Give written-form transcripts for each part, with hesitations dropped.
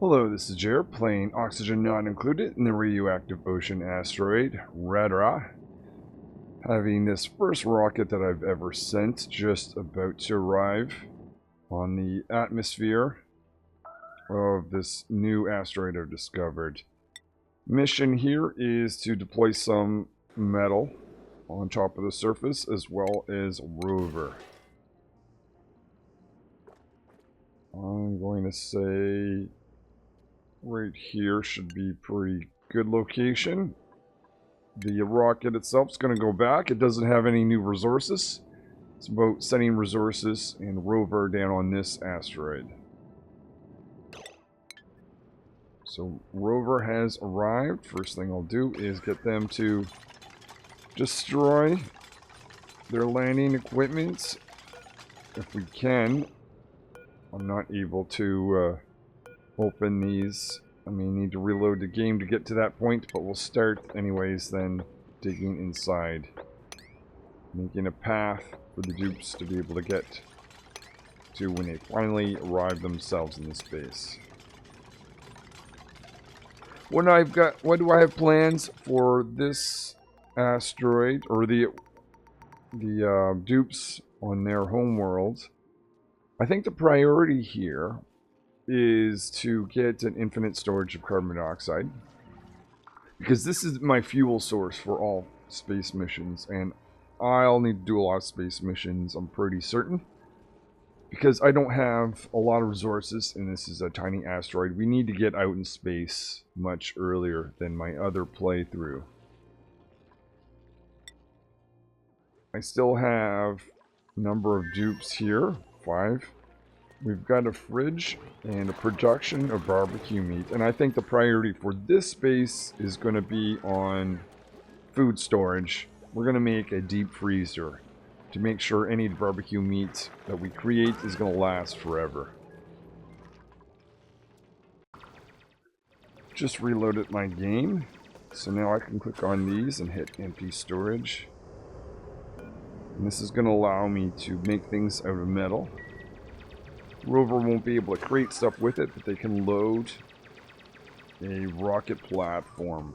Hello, this is Jared playing Oxygen Not Included in the Radioactive Ocean Asteroid, Radra. Having this first rocket that I've ever sent just about to arrive on the atmosphere of this new asteroid I've discovered. Mission here is to deploy some metal on top of the surface as well as rover. I'm going to say right here should be pretty good location. The rocket itself is going to go back. It doesn't have any new resources. It's about sending resources and rover down on this asteroid. So rover has arrived. First thing I'll do is get them to destroy their landing equipment if we can. I'm not able to open these. I may need to reload the game to get to that point, but we'll start anyways then digging inside. Making a path for the dupes to be able to get to when they finally arrive themselves in this base. What do I have plans for this asteroid, or the dupes on their home world? I think the priority here is to get an infinite storage of carbon dioxide, because this is my fuel source for all space missions, and I'll need to do a lot of space missions, I'm pretty certain, because I don't have a lot of resources and this is a tiny asteroid. We need to get out in space much earlier than my other playthrough. I still have a number of dupes here, 5. We've got a fridge and a production of barbecue meat. And I think the priority for this base is going to be on food storage. We're going to make a deep freezer to make sure any barbecue meat that we create is going to last forever. Just reloaded my game. So now I can click on these and hit empty storage. And this is going to allow me to make things out of metal. Rover won't be able to create stuff with it, but they can load a rocket platform.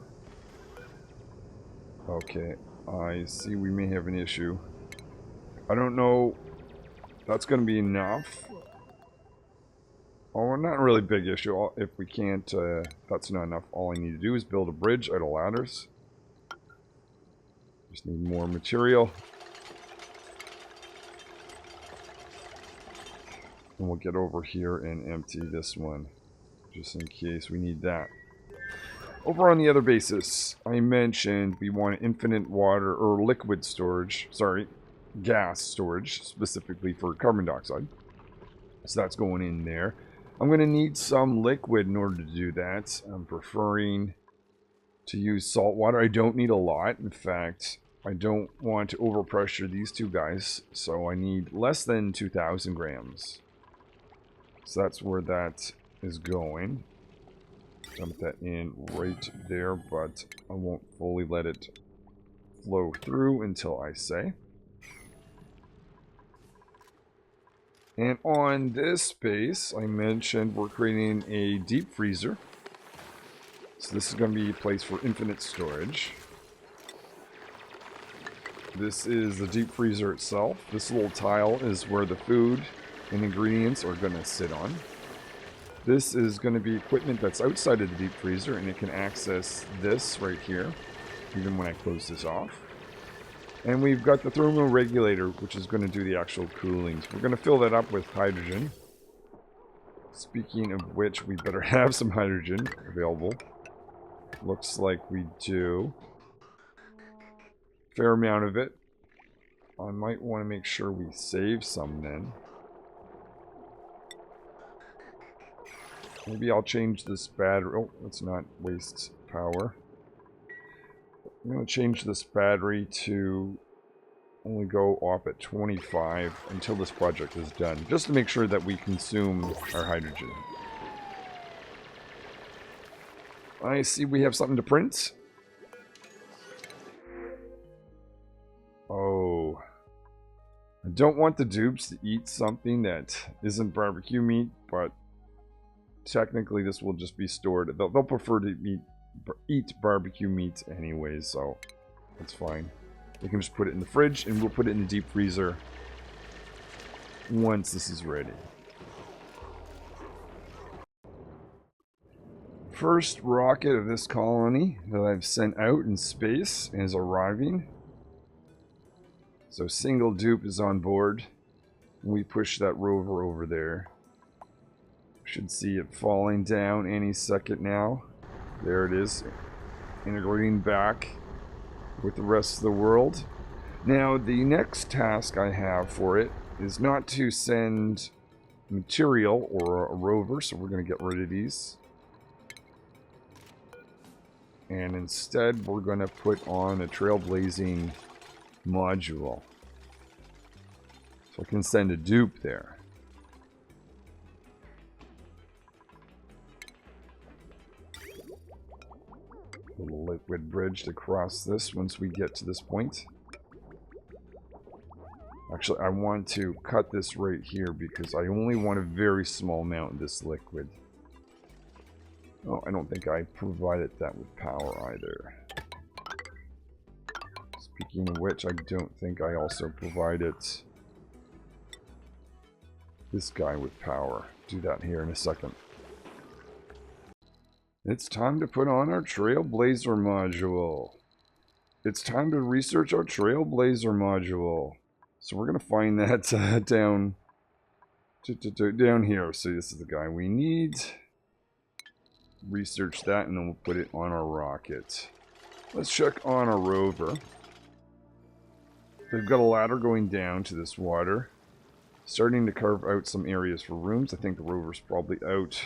Okay, I see we may have an issue. I don't know. That's going to be enough. Oh, not really big issue. If we can't, that's not enough. All I need to do is build a bridge out of ladders. Just need more material. And we'll get over here and empty this one, just in case we need that. Over on the other basis, I mentioned we want infinite water, or liquid storage, sorry, gas storage, specifically for carbon dioxide. So that's going in there. I'm going to need some liquid in order to do that. I'm preferring to use salt water. I don't need a lot. In fact, I don't want to overpressure these two guys, so I need less than 2,000 grams. So that's where that is going. Dump that in right there, but I won't fully let it flow through until I say. And on this space, I mentioned we're creating a deep freezer. So this is going to be a place for infinite storage. This is the deep freezer itself. This little tile is where the food and ingredients are going to sit on. This is going to be equipment that's outside of the deep freezer, and it can access this right here, even when I close this off. And we've got the thermoregulator, which is going to do the actual cooling. So we're going to fill that up with hydrogen. Speaking of which, we better have some hydrogen available. Looks like we do. Fair amount of it. I might want to make sure we save some then. Maybe I'll change this battery. Oh, let's not waste power. I'm going to change this battery to only go off at 25 until this project is done, just to make sure that we consume our hydrogen. I see we have something to print. Oh. I don't want the dupes to eat something that isn't barbecue meat, but technically this will just be stored. They'll prefer to eat barbecue meat anyways, so that's fine. They can just put it in the fridge, and we'll put it in the deep freezer once this is ready. First rocket of this colony that I've sent out in space is arriving. So single dupe is on board. We push that rover over there. Should see it falling down any second now. There it is, integrating back with the rest of the world. Now, the next task I have for it is not to send material or a rover, so we're going to get rid of these. And instead, we're going to put on a trailblazing module. So I can send a dupe there. Little liquid bridge to cross this once we get to this point. Actually, I want to cut this right here because I only want a very small amount of this liquid. Oh, I don't think I provided that with power either. Speaking of which, I don't think I also provided this guy with power. Do that here in a second. It's time to put on our Trailblazer module. It's time to research our Trailblazer module. So we're going to find that down here. So this is the guy we need. Research that, and then we'll put it on our rocket. Let's check on our rover. They've got a ladder going down to this water. Starting to carve out some areas for rooms. I think the rover's probably out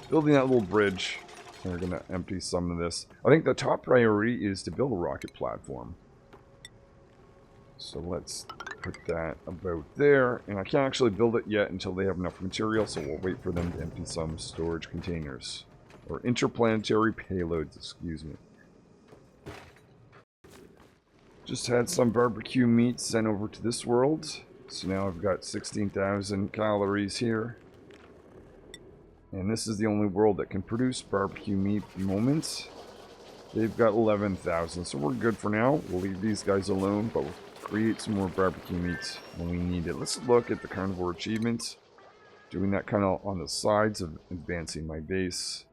building that little bridge. We're going to empty some of this. I think the top priority is to build a rocket platform. So let's put that about there. And I can't actually build it yet until they have enough material, so we'll wait for them to empty some storage containers. Or interplanetary payloads, excuse me. Just had some barbecue meat sent over to this world. So now I've got 16,000 calories here. And this is the only world that can produce barbecue meat at the moment. They've got 11,000, so we're good for now. We'll leave these guys alone, but we'll create some more barbecue meat when we need it. Let's look at the carnivore achievements. Doing that kind of on the sides of advancing my base.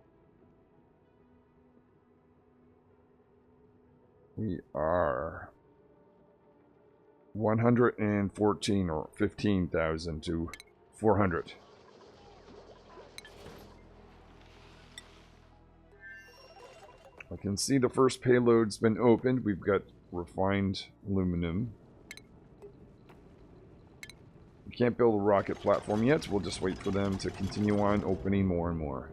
We are 114 or 15,000 to 400. I can see the first payload's been opened. We've got refined aluminum. We can't build a rocket platform yet, so we'll just wait for them to continue on opening more and more.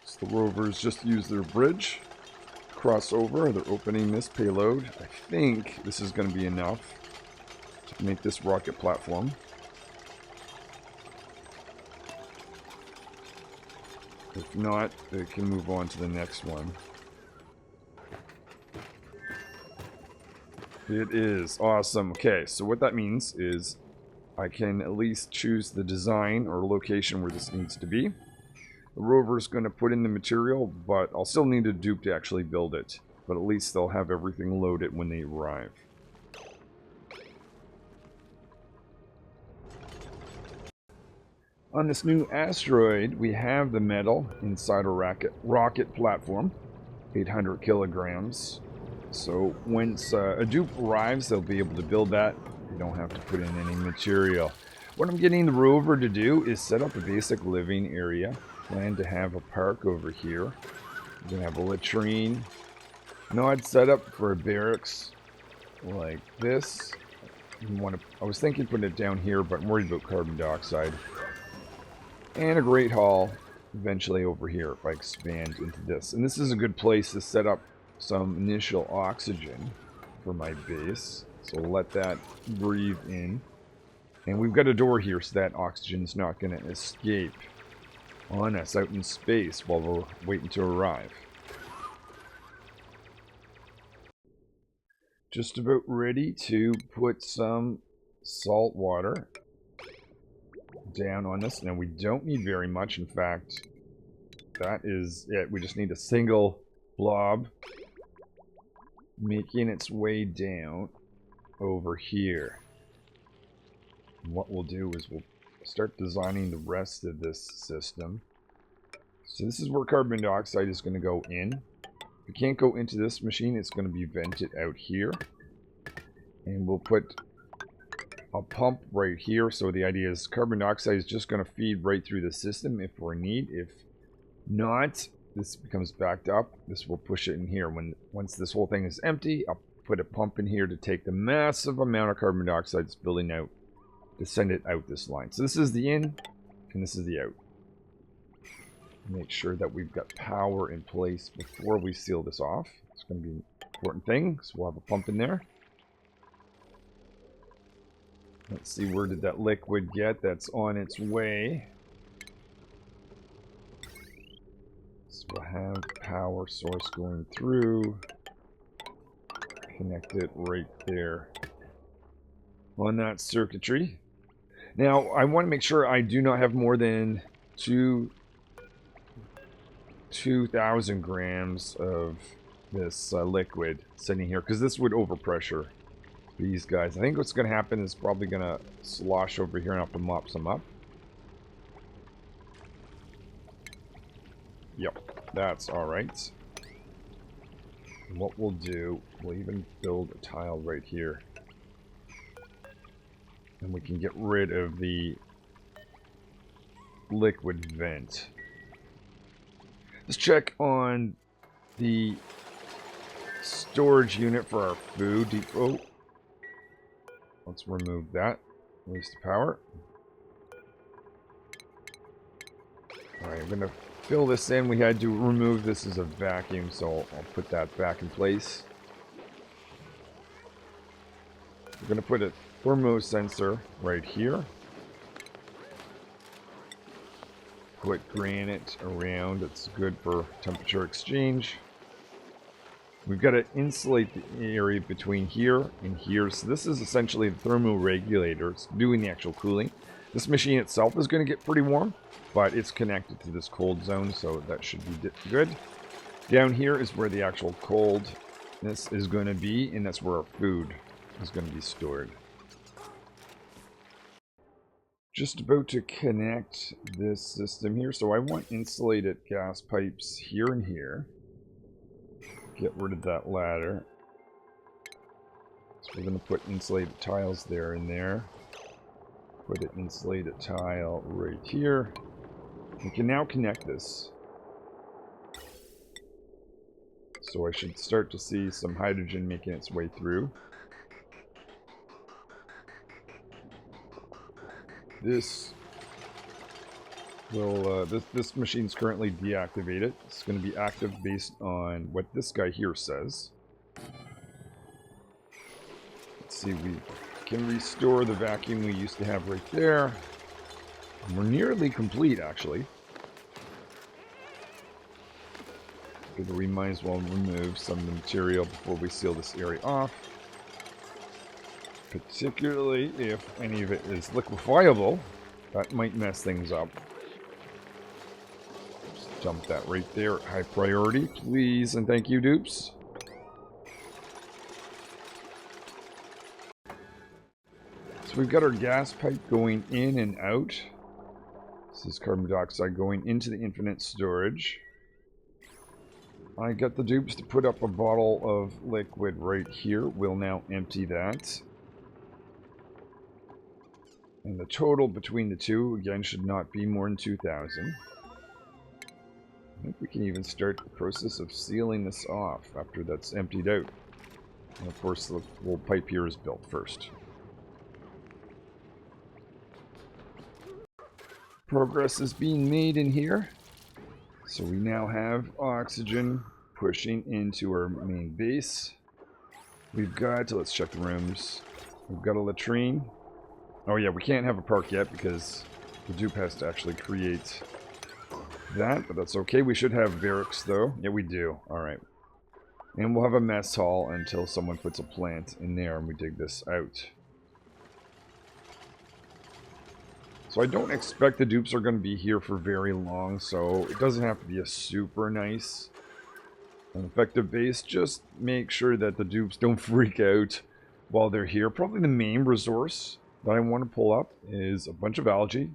So the rovers just use their bridge. Cross over. They're opening this payload. I think this is going to be enough to make this rocket platform. If not, they can move on to the next one. It is awesome. Okay, so what that means is I can at least choose the design or location where this needs to be. The rover's going to put in the material, but I'll still need a dupe to actually build it. But at least they'll have everything loaded when they arrive. On this new asteroid, we have the metal inside a rocket platform, 800 kilograms. So once a dupe arrives, they'll be able to build that. They don't have to put in any material. What I'm getting the rover to do is set up a basic living area. Plan to have a park over here. We're going to have a latrine. I'd set up for a barracks like this. I was thinking putting it down here, but I'm worried about carbon dioxide. And a great hall eventually over here if I expand into this. And this is a good place to set up some initial oxygen for my base. So we'll let that breathe in. And we've got a door here so that oxygen's not going to escape on us out in space while we're waiting to arrive. Just about ready to put some salt water down on this. Now, we don't need very much. In fact, that is it. We just need a single blob making its way down over here. And what we'll do is we'll start designing the rest of this system. So this is where carbon dioxide is going to go in. If it can't go into this machine, it's going to be vented out here. And we'll put a pump right here. So the idea is carbon dioxide is just going to feed right through the system if we're in need. If not, this becomes backed up. This will push it in here. Once this whole thing is empty, I'll put a pump in here to take the massive amount of carbon dioxide that's building out to send it out this line. So this is the in, and this is the out. Make sure that we've got power in place before we seal this off. It's going to be an important thing, so we'll have a pump in there. Let's see, where did that liquid get? That's on its way. So we'll have power source going through. Connect it right there on that circuitry. Now, I want to make sure I do not have more than 2,000 grams of this liquid sitting here, because this would overpressure these guys. I think what's going to happen is probably going to slosh over here and have to mop some up. Yep, that's alright. What we'll do, we'll even build a tile right here. And we can get rid of the liquid vent. Let's check on the storage unit for our food depot. Let's remove that. Waste of power. Alright, I'm going to fill this in. We had to remove this as a vacuum, so I'll put that back in place. We're going to put a thermosensor right here. Put granite around. It's good for temperature exchange. We've got to insulate the area between here and here. So this is essentially the thermoregulator. It's doing the actual cooling. This machine itself is going to get pretty warm, but it's connected to this cold zone, so that should be good. Down here is where the actual coldness is going to be, and that's where our food is going to be stored. Just about to connect this system here. So I want insulated gas pipes here and here. Get rid of that ladder. So we're going to put insulated tiles there and there. Put an insulated tile right here. We can now connect this. So I should start to see some hydrogen making its way through. This will, this machine's currently deactivated. It's going to be active based on what this guy here says. Let's see, we can restore the vacuum we used to have right there. And we're nearly complete, actually. We might as well remove some of the material before we seal this area off. Particularly if any of it is liquefiable, that might mess things up. Just dump that right there at high priority, please, and thank you, dupes. So we've got our gas pipe going in and out. This is carbon dioxide going into the infinite storage. I got the dupes to put up a bottle of liquid right here. We'll now empty that. And the total between the two, again, should not be more than 2,000. I think we can even start the process of sealing this off after that's emptied out. And of course, the little pipe here is built first. Progress is being made in here. So we now have oxygen pushing into our main base. We've got, let's check the rooms. We've got a latrine. Oh yeah, we can't have a park yet because the dupe has to actually create that, but that's okay. We should have barracks though. Yeah, we do. Alright. And we'll have a mess hall until someone puts a plant in there and we dig this out. So I don't expect the dupes are going to be here for very long, so it doesn't have to be a super nice and effective base. Just make sure that the dupes don't freak out while they're here. Probably the main resource that I want to pull up is a bunch of algae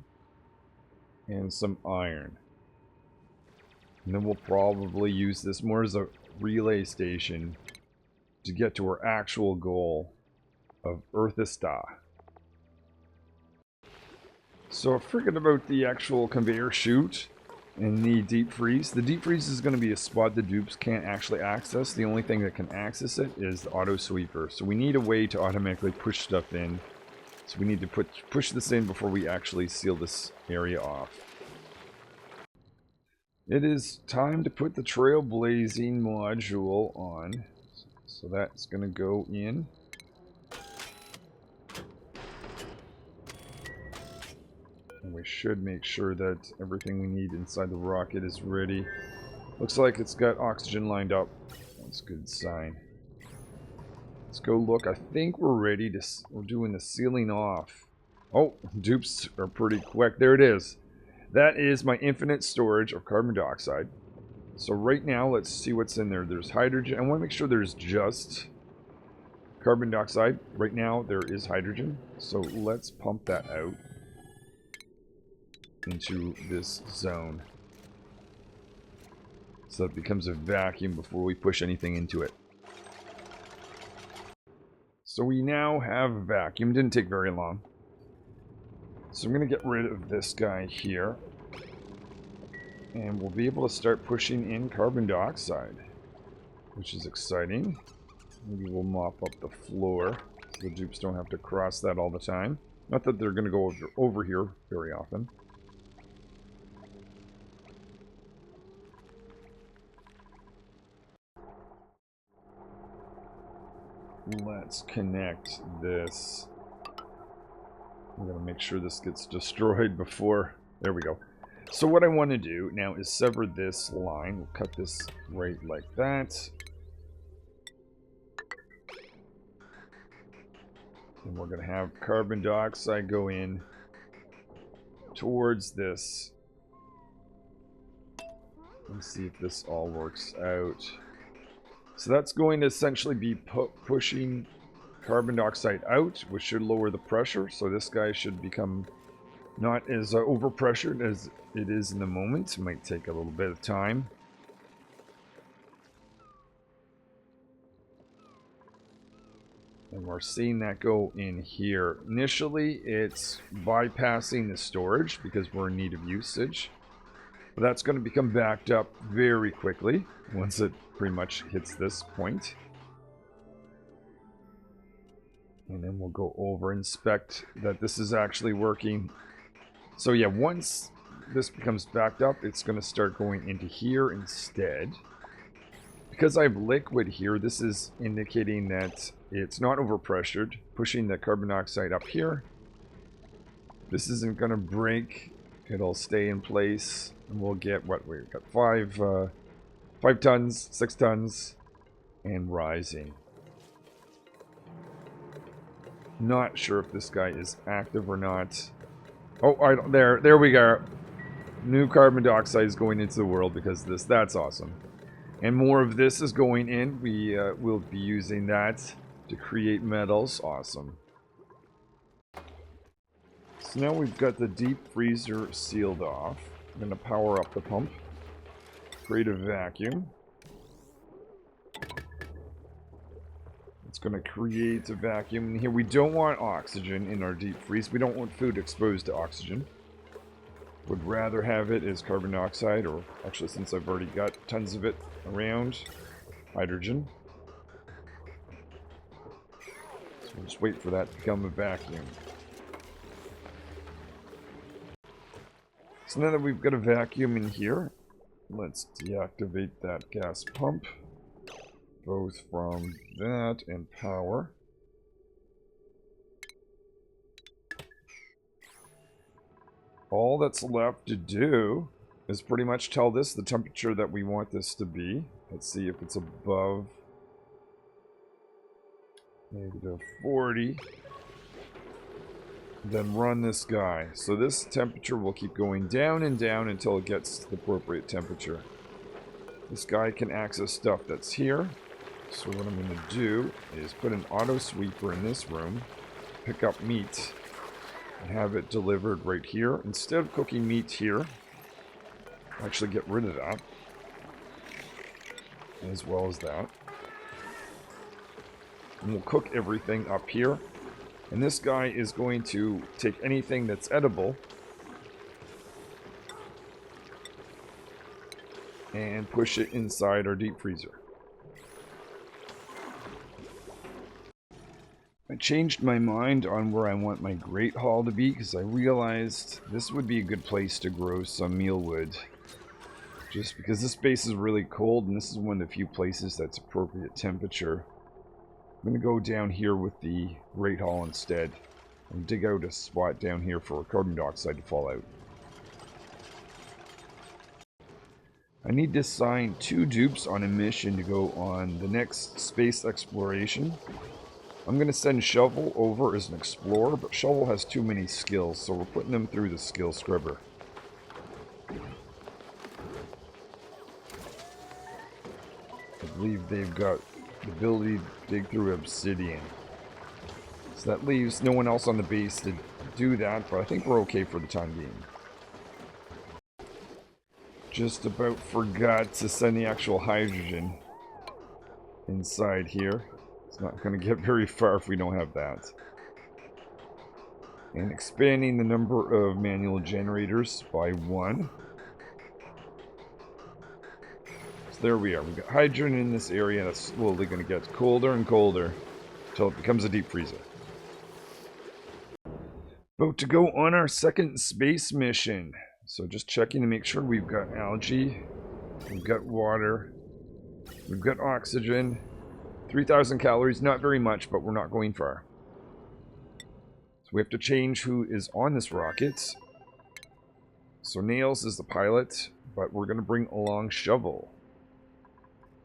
and some iron. And then we'll probably use this more as a relay station to get to our actual goal of Earthista. So forget about the actual conveyor chute and the deep freeze. The deep freeze is going to be a spot the dupes can't actually access. The only thing that can access it is the auto sweeper. So we need a way to automatically push stuff in. So we need to push this in before we actually seal this area off. It is time to put the trailblazing module on. So that's going to go in. And we should make sure that everything we need inside the rocket is ready. Looks like it's got oxygen lined up. That's a good sign. Let's go look. I think we're ready to... We're doing the sealing off. Oh, dupes are pretty quick. There it is. That is my infinite storage of carbon dioxide. So right now, let's see what's in there. There's hydrogen. I want to make sure there's just carbon dioxide. Right now, there is hydrogen. So let's pump that out into this zone. So it becomes a vacuum before we push anything into it. So we now have a vacuum. Didn't take very long. So I'm going to get rid of this guy here. And we'll be able to start pushing in carbon dioxide, which is exciting. Maybe we'll mop up the floor so the dupes don't have to cross that all the time. Not that they're going to go over here very often. Let's connect this. I'm going to make sure this gets destroyed before... There we go. So what I want to do now is sever this line. We'll cut this right like that. And we're going to have carbon dioxide go in towards this. Let's see if this all works out. So that's going to essentially be pushing carbon dioxide out, which should lower the pressure. So this guy should become not as overpressured as it is in the moment. It might take a little bit of time. And we're seeing that go in here. Initially, it's bypassing the storage because we're in need of usage. But that's going to become backed up very quickly once it pretty much hits this point. And then we'll go over, inspect that this is actually working. So yeah, once this becomes backed up, it's going to start going into here instead. Because I have liquid here, this is indicating that it's not overpressured, pushing the carbon dioxide up here. This isn't going to break. It'll stay in place. And we'll get what we've got 5 tons, 6 tons, and rising. Not sure if this guy is active or not. Oh, there we go. New carbon dioxide is going into the world because of this. That's awesome. And more of this is going in. We will be using that to create metals. Awesome. So now we've got the deep freezer sealed off. I'm going to power up the pump. Create a vacuum. It's going to create a vacuum. And here we don't want oxygen in our deep freeze. We don't want food exposed to oxygen. Would rather have it as carbon dioxide, or actually, since I've already got tons of it around, hydrogen. So we'll just wait for that to become a vacuum. So now that we've got a vacuum in here, let's deactivate that gas pump, both from that and power. All that's left to do is pretty much tell this the temperature that we want this to be. Let's see if it's above -40. then run this guy. So this temperature will keep going down and down until it gets to the appropriate temperature. This guy can access stuff that's here. So what I'm going to do is put an auto sweeper in this room, pick up meat, and have it delivered right here. Instead of cooking meat here, actually get rid of that, as well as that. And we'll cook everything up here. And this guy is going to take anything that's edible and push it inside our deep freezer. I changed my mind on where I want my Great Hall to be because I realized this would be a good place to grow some mealwood. Just because this space is really cold and this is one of the few places that's appropriate temperature. I'm going to go down here with the Great Hall instead and dig out a spot down here for carbon dioxide to fall out. I need to assign 2 dupes on a mission to go on the next space exploration. I'm going to send Shovel over as an explorer, but Shovel has too many skills, so we're putting them through the skill scrubber. I believe they've got the ability to dig through obsidian. So that leaves no one else on the base to do that, but I think we're okay for the time being. Just about forgot to send the actual hydrogen inside here. It's not going to get very far if we don't have that. And expanding the number of manual generators by 1. So there we are. We've got hydrogen in this area that's slowly going to get colder and colder until it becomes a deep freezer. About to go on our second space mission. So just checking to make sure we've got algae, we've got water, we've got oxygen. 3,000 calories, not very much, but we're not going far. So we have to change who is on this rocket. So Nails is the pilot, but we're going to bring along Shovel.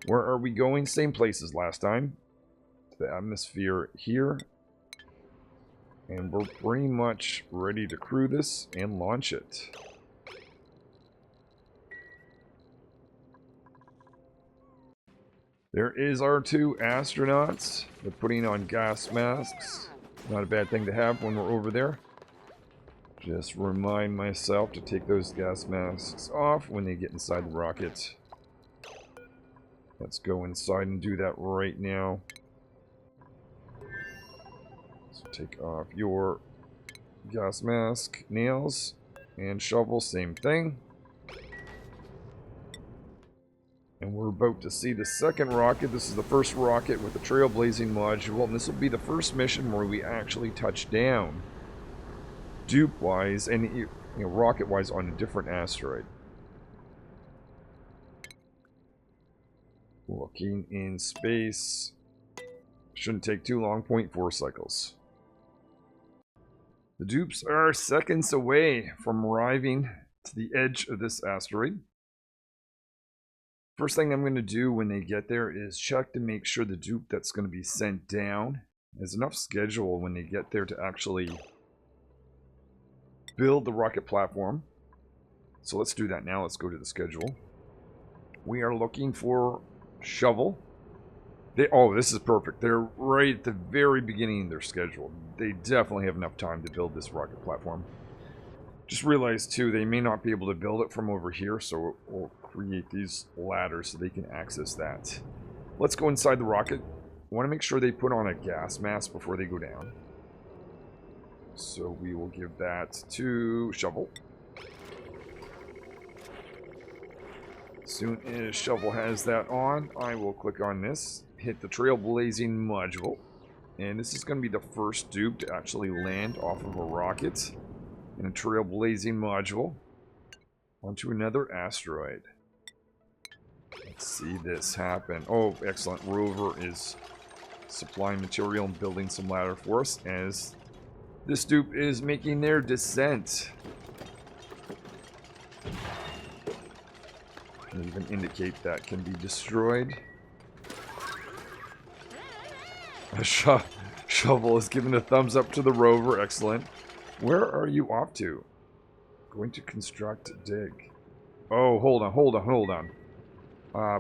Where are we going? Same place as last time. The atmosphere here. And we're pretty much ready to crew this and launch it. There is our 2 astronauts. They're putting on gas masks. Not a bad thing to have when we're over there. Just remind myself to take those gas masks off when they get inside the rocket. Let's go inside and do that right now. So take off your gas mask, Nails, and Shovel, same thing. And we're about to see the second rocket. This is the first rocket with the trailblazing module, and this will be the first mission where we actually touch down, dupe-wise and rocket-wise, on a different asteroid. Looking in space. Shouldn't take too long. 0.4 cycles. The dupes are seconds away from arriving to the edge of this asteroid. First thing I'm going to do when they get there is check to make sure the dupe that's going to be sent down has enough schedule when they get there to actually build the rocket platform. So let's do that now. Let's go to the schedule. We are looking for Shovel. Oh, this is perfect. They're right at the very beginning of their schedule. They definitely have enough time to build this rocket platform. Just realized too, they may not be able to build it from over here, so we'll create these ladders so they can access that. Let's go inside the rocket. I want to make sure they put on a gas mask before they go down. So we will give that to Shovel. As soon as Shovel has that on, I will click on this, hit the trailblazing module, and this is going to be the first dupe to actually land off of a rocket in a trailblazing module onto another asteroid. Let's see this happen. Oh, excellent. Rover is supplying material and building some ladder for us as this dupe is making their descent. Can even indicate that can be destroyed. A Shovel is giving a thumbs up to the rover. Excellent. Where are you off to? Going to construct dig. Oh, hold on.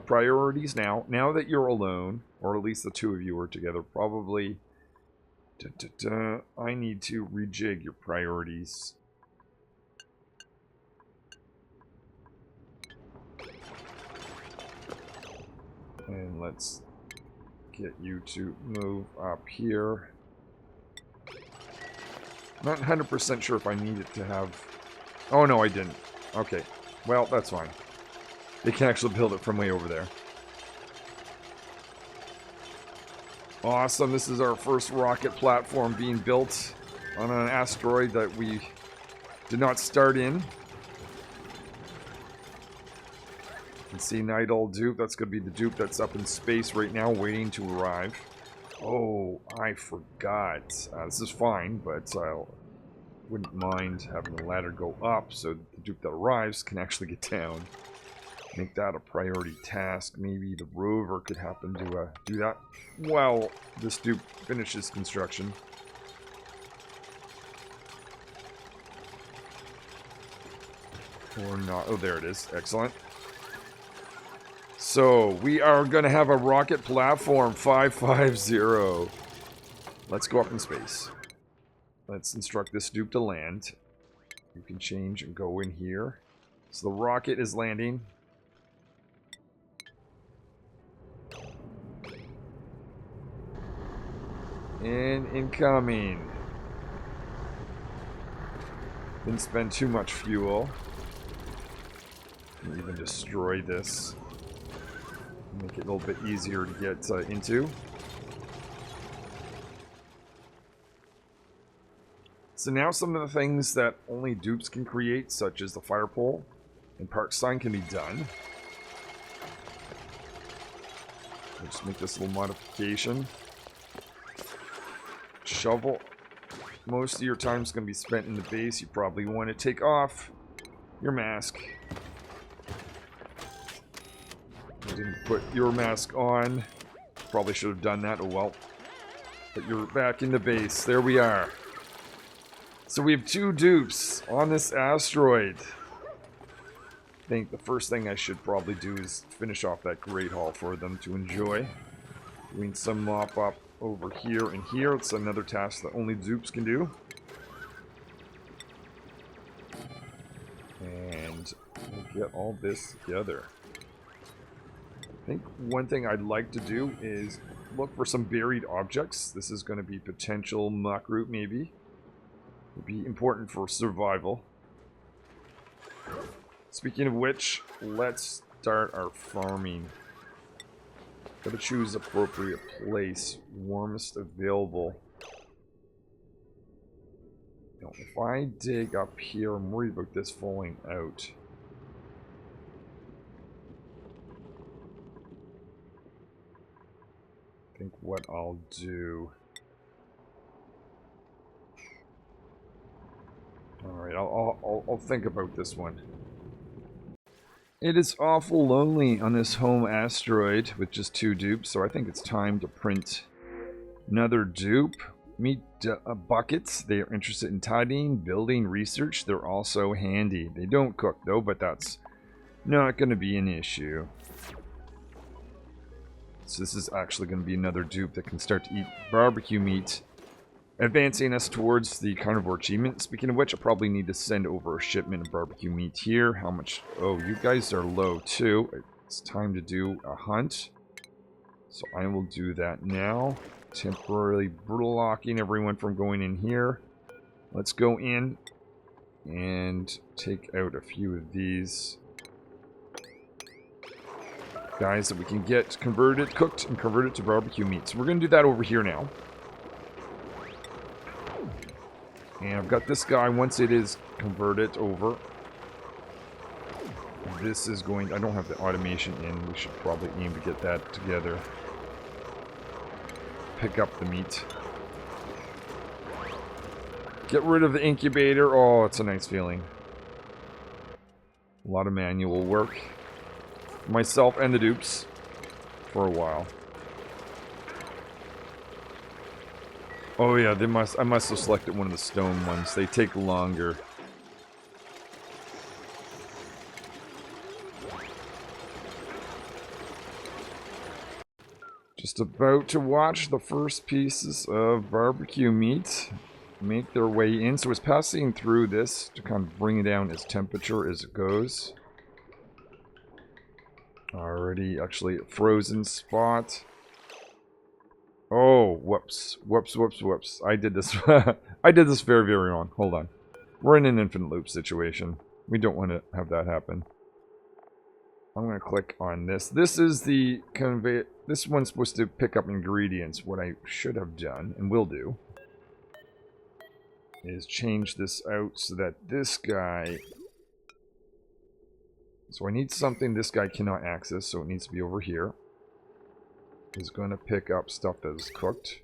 Priorities now. Now that you're alone, or at least the two of you are together, probably... I need to rejig your priorities. And let's get you to move up here. Not 100% sure if I need it to have... Oh, no, I didn't. Okay. Well, that's fine. They can actually build it from way over there. Awesome. This is our first rocket platform being built on an asteroid that we did not start in. You can see Night Owl dupe. That's going to be the dupe that's up in space right now waiting to arrive. Oh, I forgot. This is fine, but I wouldn't mind having the ladder go up so the dupe that arrives can actually get down. Make that a priority task. Maybe the rover could happen to do that while this dupe finishes construction. Or not. Oh, there it is. Excellent. So, we are going to have a rocket platform 550. Let's go up in space. Let's instruct this dupe to land. You can change and go in here. So the rocket is landing. And incoming. Didn't spend too much fuel. Can even destroy this. Make it a little bit easier to get into. So now some of the things that only dupes can create, such as the fire pole and park sign, can be done. I'll just make this little modification. Shovel. Most of your time is going to be spent in the base. You probably want to take off your mask. You didn't put your mask on. Probably should have done that. Oh well. But you're back in the base. There we are. So we have two dupes on this asteroid. I think the first thing I should probably do is finish off that Great Hall for them to enjoy. Doing some mop up over here and here. It's another task that only dupes can do. And we'll get all this together. I think one thing I'd like to do is look for some buried objects. This is going to be potential muck root, maybe. Would be important for survival. Speaking of which, let's start our farming. Gotta choose appropriate place. Warmest available. Now, if I dig up here, I'm worried about this falling out. I think what I'll do... Alright, I'll think about this one. It is awful lonely on this home asteroid with just two dupes, so I think it's time to print another dupe. Meet buckets. They are interested in tidying, building, research. They're also handy. They don't cook though, but that's not going to be an issue. So this is actually going to be another dupe that can start to eat barbecue meat, advancing us towards the carnivore achievement. Speaking of which, I probably need to send over a shipment of barbecue meat here. How much? Oh, you guys are low too. It's time to do a hunt. So I will do that now. Temporarily brutal locking everyone from going in here. Let's go in and take out a few of these guys that we can get converted, cooked, and converted to barbecue meat. So we're going to do that over here now. And I've got this guy, once it is converted over, this is going, I don't have the automation in, we should probably aim to get that together. Pick up the meat. Get rid of the incubator. Oh, it's a nice feeling. A lot of manual work. Myself and the dupes for a while. Oh yeah, they must. I must have selected one of the stone ones. They take longer. Just about to watch the first pieces of barbecue meat make their way in. So it's passing through this to kind of bring down its temperature as it goes. Already actually a frozen spot. Oh, whoops. Whoops, whoops, whoops. I did this. I did this very, very wrong. Hold on. We're in an infinite loop situation. We don't want to have that happen. I'm going to click on this. This is the convey. This one's supposed to pick up ingredients. What I should have done, and will do, is change this out so that this guy... So I need something this guy cannot access, so it needs to be over here. Is going to pick up stuff that is cooked.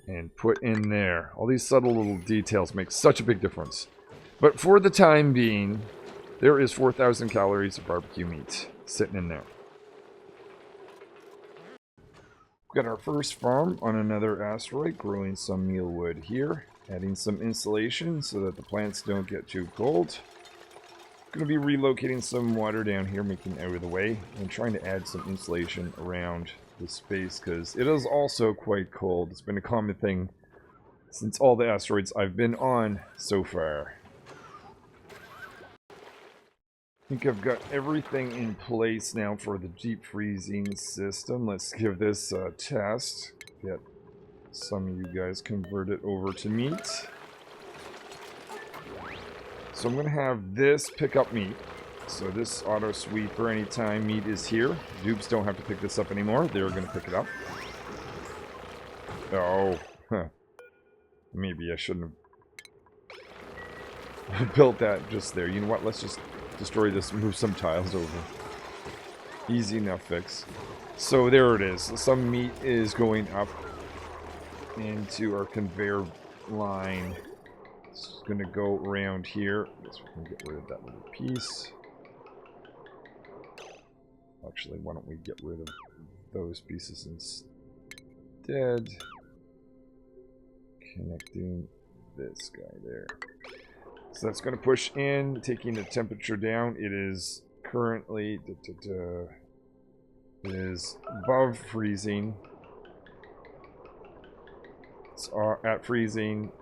And put in there. All these subtle little details make such a big difference. But for the time being, there is 4,000 calories of barbecue meat sitting in there. We've got our first farm on another asteroid, growing some mealwood here. Adding some insulation so that the plants don't get too cold. Going to be relocating some water down here, making it out of the way, and trying to add some insulation around the space because it is also quite cold. It's been a common thing since all the asteroids I've been on so far. I think I've got everything in place now for the deep freezing system. Let's give this a test. Get some of you guys converted over to meat. So I'm going to have this pick up meat. So this auto sweeper, anytime meat is here, dupes don't have to pick this up anymore. They're going to pick it up. Oh, huh. Maybe I shouldn't have built that just there. You know what? Let's just destroy this and move some tiles over. Easy enough fix. So there it is. Some meat is going up into our conveyor line. It's going to go around here. I guess we can get rid of that little piece. Actually, why don't we get rid of those pieces instead? Connecting this guy there. So that's going to push in, taking the temperature down. It is currently it is above freezing. It's at freezing.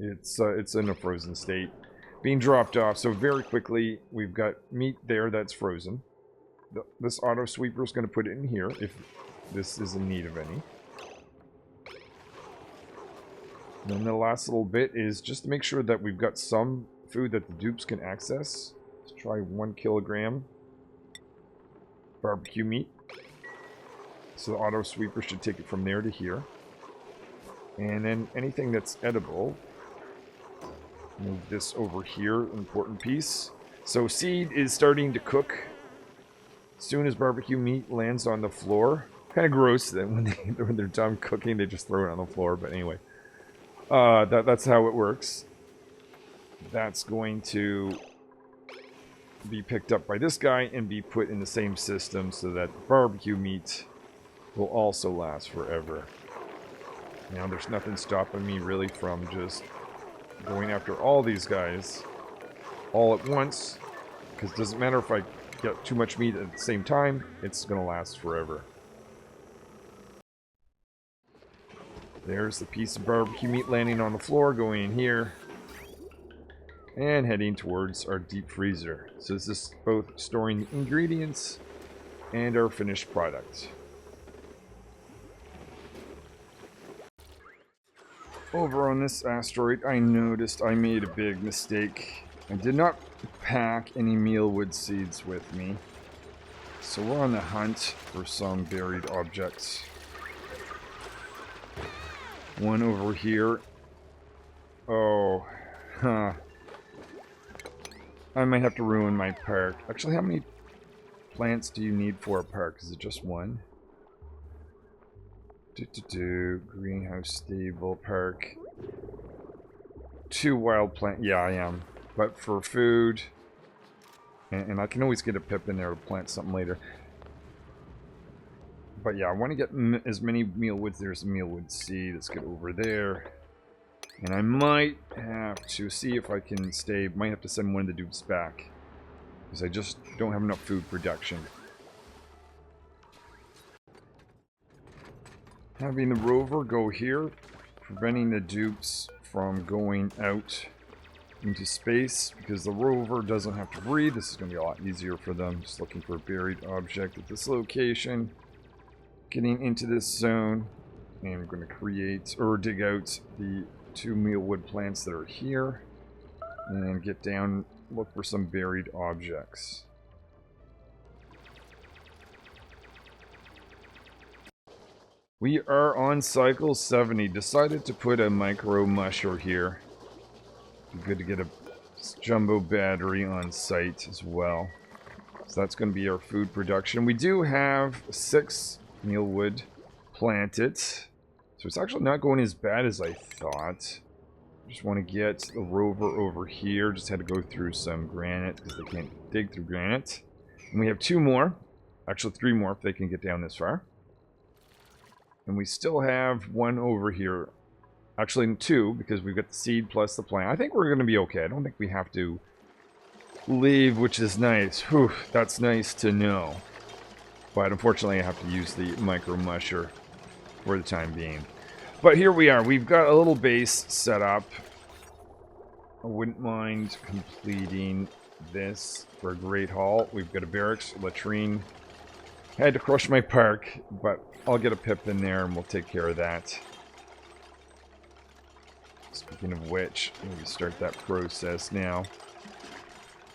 It's in a frozen state, being dropped off. So very quickly, we've got meat there that's frozen. This auto sweeper is going to put it in here if this is in need of any. And then the last little bit is just to make sure that we've got some food that the dupes can access. Let's try 1 kilogram barbecue meat. So the auto sweeper should take it from there to here. And then anything that's edible, move this over here, important piece. So seed is starting to cook. As soon as barbecue meat lands on the floor. Kind of gross that when they're done cooking, they just throw it on the floor. But anyway, that's how it works. That's going to be picked up by this guy and be put in the same system so that barbecue meat will also last forever. Now there's nothing stopping me really from just going after all these guys all at once, because it doesn't matter if I get too much meat at the same time, it's going to last forever. There's the piece of barbecue meat landing on the floor, going in here, and heading towards our deep freezer. So this is both storing the ingredients and our finished product. Over on this asteroid, I noticed I made a big mistake. I did not pack any mealwood seeds with me. So we're on the hunt for some buried objects. One over here. Oh, huh. I might have to ruin my park. Actually, how many plants do you need for a park? Is it just one? Greenhouse, stable, park. 2 wild plant. Yeah, I am. But for food, and I can always get a pip in there to plant something later. But yeah, I want to get as many mealwoods. There's a mealwood seed. Let's get over there. And I might have to see if I can stay. Might have to send one of the dupes back. Because I just don't have enough food production. Having the rover go here, preventing the dupes from going out into space, because the rover doesn't have to breathe. This is going to be a lot easier for them. Just looking for a buried object at this location. Getting into this zone. And I'm going to create, or dig out the 2 mealwood plants that are here. And get down, look for some buried objects. We are on cycle 70. Decided to put a micro musher here. Be good to get a jumbo battery on site as well. So that's going to be our food production. We do have 6 mealwood planted. So it's actually not going as bad as I thought. Just want to get the rover over here. Just had to go through some granite because they can't dig through granite. And we have 2 more. Actually 3 more if they can get down this far. And we still have 1 over here. Actually 2, because we've got the seed plus the plant. I think we're going to be okay. I don't think we have to leave, which is nice. Whew, that's nice to know. But unfortunately I have to use the micro musher for the time being. But here we are. We've got a little base set up. I wouldn't mind completing this for a great hall. We've got a barracks, latrine. I had to crush my park, but I'll get a pip in there and we'll take care of that. Speaking of which, maybe start that process now.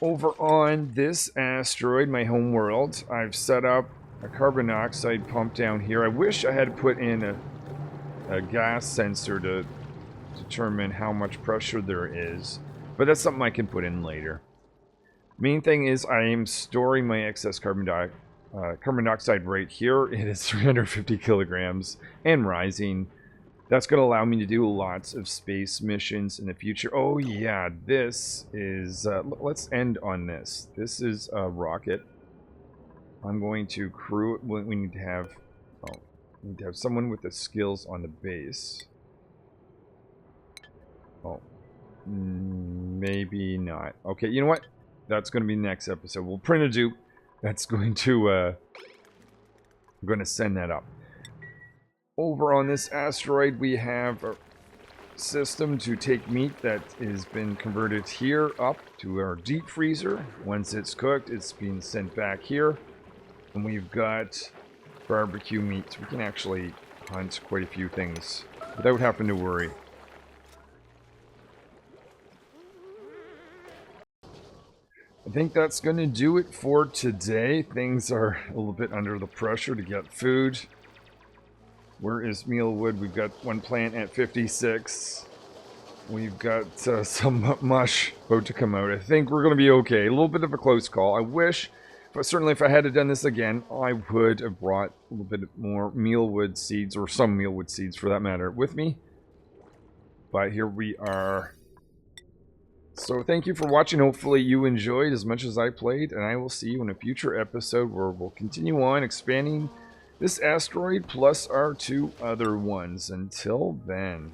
Over on this asteroid, my home world, I've set up a carbon dioxide pump down here. I wish I had put in a gas sensor to determine how much pressure there is, but that's something I can put in later. Main thing is I am storing my excess carbon dioxide right here. It is 350 kilograms and rising. That's going to allow me to do lots of space missions in the future. Oh yeah, this is... let's end on this. This is a rocket. I'm going to crew it. We need to have... Oh, we need to have someone with the skills on the base. Oh. Maybe not. Okay, you know what? That's going to be next episode. We'll print a dupe. That's going to... I'm going to send that up. Over on this asteroid, we have a system to take meat that has been converted here up to our deep freezer. Once it's cooked, it's being sent back here. And we've got barbecue meat. We can actually hunt quite a few things without having to worry. I think that's going to do it for today. Things are a little bit under the pressure to get food. Where is mealwood? We've got 1 plant at 56. We've got some mush about to come out. I think we're going to be okay. A little bit of a close call. I wish, but certainly if I had done this again, I would have brought a little bit more mealwood seeds, or some mealwood seeds for that matter, with me. But here we are. So thank you for watching. Hopefully you enjoyed as much as I played, and I will see you in a future episode where we'll continue on expanding this asteroid plus our 2 other ones. Until then.